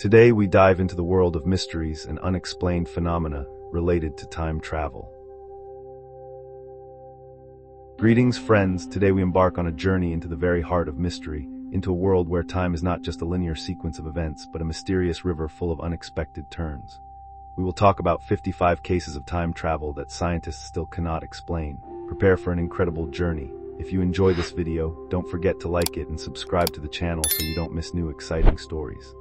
Today we dive into the world of mysteries and unexplained phenomena related to time travel. Greetings, friends. Today we embark on a journey into the very heart of mystery, into a world where time is not just a linear sequence of events, but a mysterious river full of unexpected turns. We will talk about 55 cases of time travel that scientists still cannot explain. Prepare for an incredible journey. If you enjoy this video, don't forget to like it and subscribe to the channel so you don't miss new exciting stories.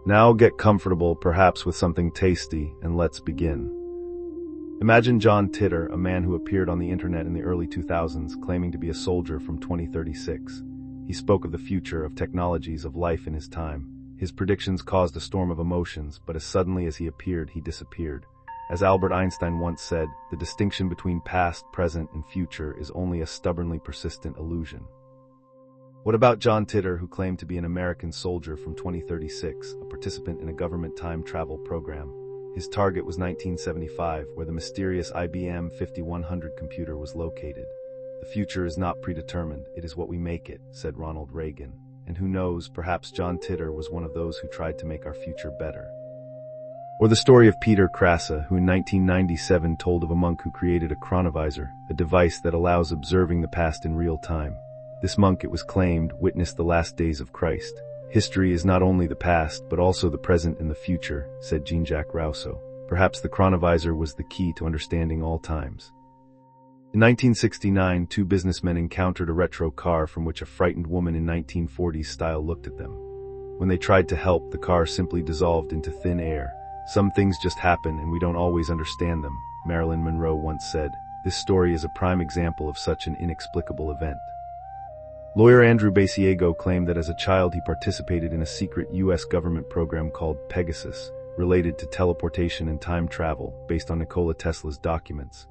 Now get comfortable, perhaps with something tasty, and let's begin. Imagine John Titor, a man who appeared on the internet in the early 2000s claiming to be a soldier from 2036. He spoke of the future, of technologies, of life in his time. His predictions caused a storm of emotions, but as suddenly as he appeared, he disappeared. As Albert Einstein once said, the distinction between past, present, and future is only a stubbornly persistent illusion. What about John Titor, who claimed to be an American soldier from 2036, a participant in a government time travel program? His target was 1975, where the mysterious IBM 5100 computer was located. The future is not predetermined, it is what we make it, said Ronald Reagan. And who knows, perhaps John Titor was one of those who tried to make our future better. Or the story of Peter Krassa, who in 1997 told of a monk who created a chronovisor, a device that allows observing the past in real time. This monk, it was claimed, witnessed the last days of Christ. History is not only the past, but also the present and the future, said Jean-Jacques Rousseau. Perhaps the chronovisor was the key to understanding all times. In 1969, two businessmen encountered a retro car from which a frightened woman in 1940s style looked at them. When they tried to help, the car simply dissolved into thin air. Some things just happen and we don't always understand them, Marilyn Monroe once said. This story is a prime example of such an inexplicable event. Lawyer Andrew Basiago claimed that as a child he participated in a secret U.S. government program called Pegasus, related to teleportation and time travel, based on Nikola Tesla's documents.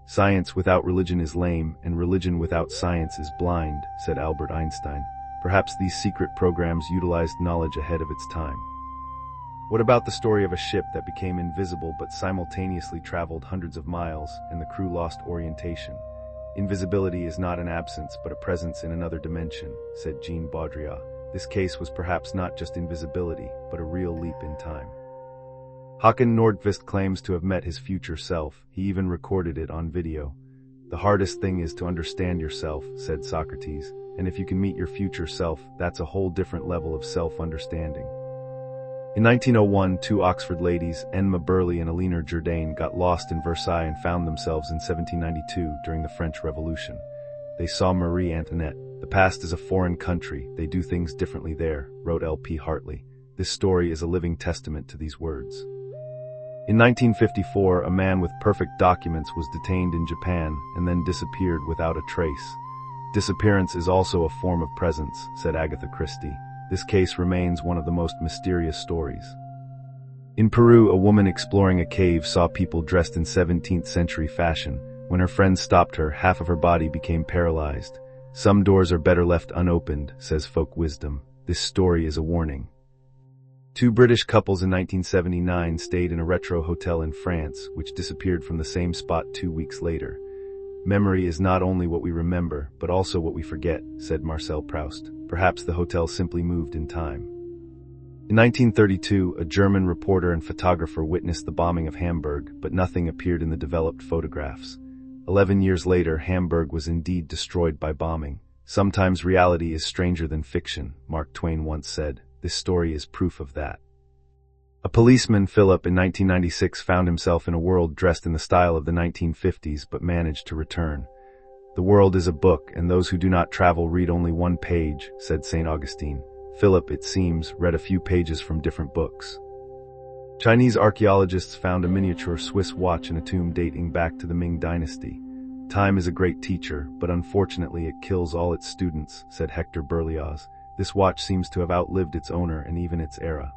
Science without religion is lame, and religion without science is blind, said Albert Einstein. Perhaps these secret programs utilized knowledge ahead of its time. What about the story of a ship that became invisible but simultaneously traveled hundreds of miles, and the crew lost orientation? Invisibility is not an absence but a presence in another dimension, said Jean Baudrillard. This case was perhaps not just invisibility, but a real leap in time. Hokkan Nordqvist claims to have met his future self. He even recorded it on video. The hardest thing is to understand yourself, said Socrates, and if you can meet your future self, that's a whole different level of self-understanding. In 1901, two Oxford ladies, Enma, Burlie and Eleanor Jourdain, got lost in Versailles and found themselves in 1792 during the French Revolution. They saw Marie Antoinette. The past is a foreign country. They do things differently there, wrote L.P. Hartley. This story is a living testament to these words. In 1954, a man with perfect documents was detained in Japan and then disappeared without a trace. Disappearance is also a form of presence, said Agatha Christie. This case remains one of the most mysterious stories. In Peru, a woman exploring a cave saw people dressed in 17th century fashion. When her friends stopped her, half of her body became paralyzed. Some doors are better left unopened, says folk wisdom. This story is a warning. Two British couples in 1979 stayed in a retro hotel in France, which disappeared from the same spot 2 weeks later. Memory is not only what we remember, but also what we forget, said Marcel Proust. Perhaps the hotel simply moved in time. In 1932, a German reporter and photographer witnessed the bombing of Hamburg, but nothing appeared in the developed photographs. 11 years later, Hamburg was indeed destroyed by bombing. Sometimes reality is stranger than fiction, Mark Twain once said. This story is proof of that. A policeman, Philip, in 1996 found himself in a world dressed in the style of the 1950s, but managed to return. The world is a book, and those who do not travel read only one page, said St. Augustine. Philip, it seems, read a few pages from different books. Chinese archaeologists found a miniature Swiss watch in a tomb dating back to the Ming Dynasty. Time is a great teacher, but unfortunately it kills all its students, said Hector Berlioz. This watch seems to have outlived its owner and even its era.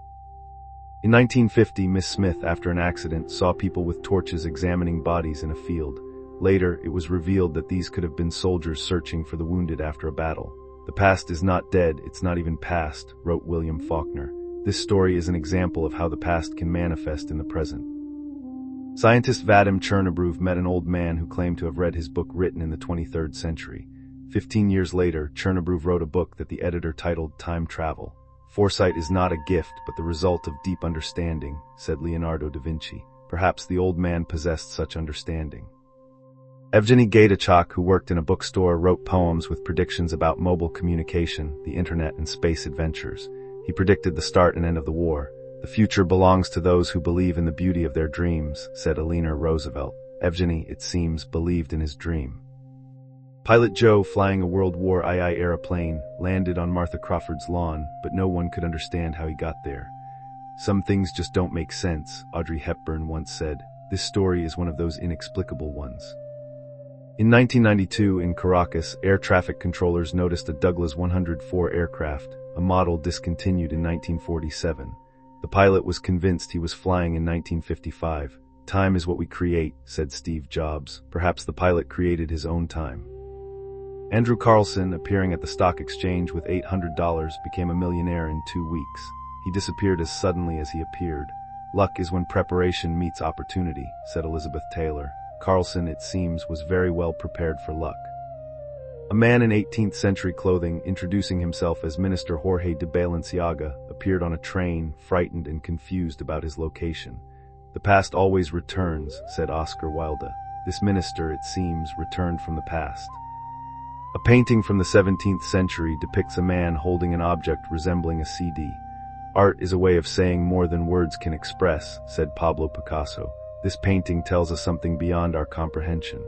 In 1950, Miss Smith, after an accident, saw people with torches examining bodies in a field. Later, it was revealed that these could have been soldiers searching for the wounded after a battle. The past is not dead, it's not even past, wrote William Faulkner. This story is an example of how the past can manifest in the present. Scientist Vadim Chernobrov met an old man who claimed to have read his book written in the 23rd century. 15 years later, Chernobrov wrote a book that the editor titled Time Travel. Foresight is not a gift, but the result of deep understanding, said Leonardo da Vinci. Perhaps the old man possessed such understanding. Evgeny Gaiduchok, who worked in a bookstore, wrote poems with predictions about mobile communication, the internet, and space adventures. He predicted the start and end of the war. The future belongs to those who believe in the beauty of their dreams, said Eleanor Roosevelt. Evgeny, it seems, believed in his dream. Pilot Joe, flying a World War II aeroplane, landed on Martha Crawford's lawn, but no one could understand how he got there. Some things just don't make sense, Audrey Hepburn once said. This story is one of those inexplicable ones. In 1992, in Caracas, air traffic controllers noticed a Douglas 104 aircraft, a model discontinued in 1947. The pilot was convinced he was flying in 1955. Time is what we create, said Steve Jobs. Perhaps the pilot created his own time. Andrew Carlsin, appearing at the stock exchange with $800, became a millionaire in 2 weeks. He disappeared as suddenly as he appeared. Luck is when preparation meets opportunity, said Elizabeth Taylor. Carlsin, it seems, was very well prepared for luck. A man in 18th century clothing, introducing himself as Minister Jorge Debalenciaga, appeared on a train, frightened and confused about his location. The past always returns, said Oscar Wilde. This minister, it seems, returned from the past. A painting from the 17th century depicts a man holding an object resembling a CD. Art is a way of saying more than words can express, said Pablo Picasso. This painting tells us something beyond our comprehension.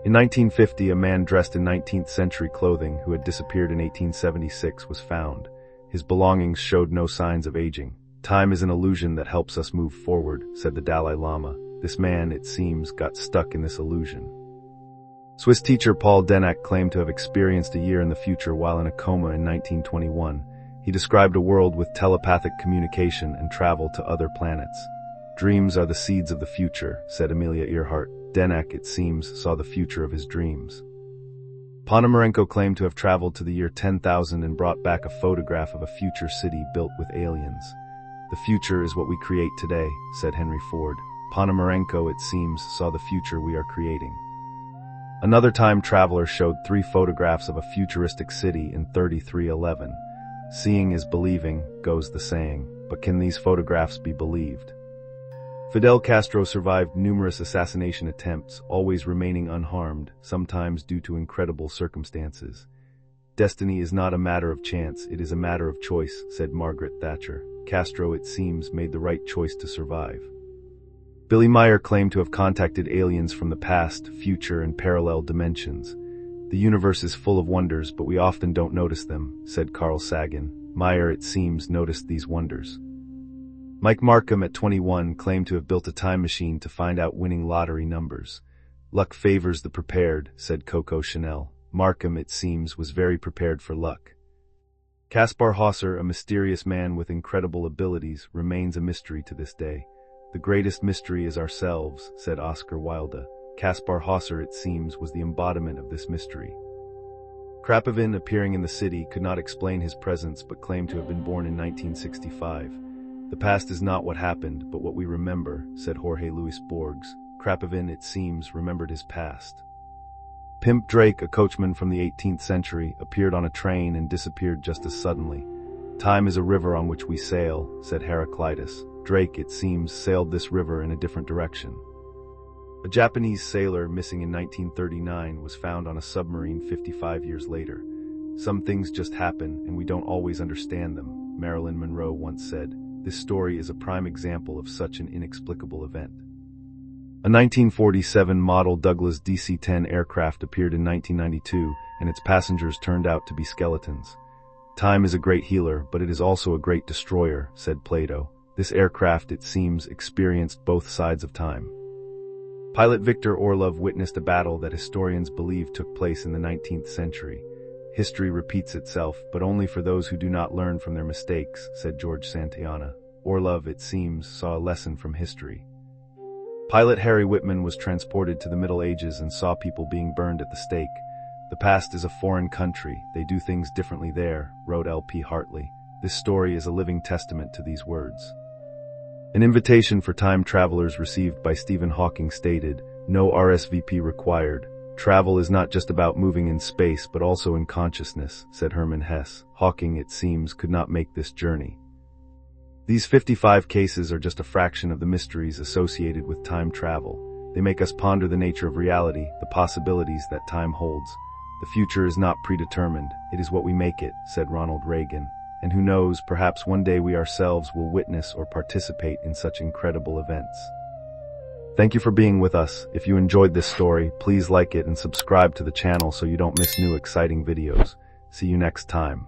In 1950, a man dressed in 19th century clothing who had disappeared in 1876 was found. His belongings showed no signs of aging. Time is an illusion that helps us move forward, said the Dalai Lama. This man, it seems, got stuck in this illusion. Swiss teacher Paul Denack claimed to have experienced a year in the future while in a coma in 1921. He described a world with telepathic communication and travel to other planets. Dreams are the seeds of the future, said Amelia Earhart. Denack, it seems, saw the future of his dreams. Ponomarenko claimed to have traveled to the year 10,000 and brought back a photograph of a future city built with aliens. The future is what we create today, said Henry Ford. Ponomarenko, it seems, saw the future we are creating. Another time traveler showed 3 photographs of a futuristic city in 3311. Seeing is believing, goes the saying, but can these photographs be believed? Fidel Castro survived numerous assassination attempts, always remaining unharmed, sometimes due to incredible circumstances. Destiny is not a matter of chance, it is a matter of choice, said Margaret Thatcher. Castro, it seems, made the right choice to survive. Billy Meyer claimed to have contacted aliens from the past, future, and parallel dimensions. The universe is full of wonders, but we often don't notice them, said Carl Sagan. Meyer, it seems, noticed these wonders. Mike Markham, at 21, claimed to have built a time machine to find out winning lottery numbers. Luck favors the prepared, said Coco Chanel. Markham, it seems, was very prepared for luck. Kaspar Hauser, a mysterious man with incredible abilities, remains a mystery to this day. The greatest mystery is ourselves, said Oscar Wilde. Kaspar Hauser, it seems, was the embodiment of this mystery. Krapovin, appearing in the city, could not explain his presence but claimed to have been born in 1965. The past is not what happened, but what we remember, said Jorge Luis Borges. Krapovin, it seems, remembered his past. Pimp Drake, a coachman from the 18th century, appeared on a train and disappeared just as suddenly. Time is a river on which we sail, said Heraclitus. Drake, it seems, sailed this river in a different direction. A Japanese sailor missing in 1939 was found on a submarine 55 years later. Some things just happen, and we don't always understand them, Marilyn Monroe once said. This story is a prime example of such an inexplicable event. A 1947 model Douglas DC-10 aircraft appeared in 1992, and its passengers turned out to be skeletons. Time is a great healer, but it is also a great destroyer, said Plato. This aircraft, it seems, experienced both sides of time. Pilot Viktor Orlov witnessed a battle that historians believe took place in the 19th century. History repeats itself, but only for those who do not learn from their mistakes, said George Santayana. Orlov, it seems, saw a lesson from history. Pilot Harry Whitman was transported to the Middle Ages and saw people being burned at the stake. The past is a foreign country, they do things differently there, wrote L.P. Hartley. This story is a living testament to these words. An invitation for time travelers received by Stephen Hawking stated, "No RSVP required. Travel is not just about moving in space, but also in consciousness, said Hermann Hesse. Hawking, it seems, could not make this journey. These 55 cases are just a fraction of the mysteries associated with time travel. They make us ponder the nature of reality, the possibilities that time holds. The future is not predetermined, it is what we make it, said Ronald Reagan. And who knows, perhaps one day we ourselves will witness or participate in such incredible events. Thank you for being with us. If you enjoyed this story, please like it and subscribe to the channel so you don't miss new exciting videos. See you next time.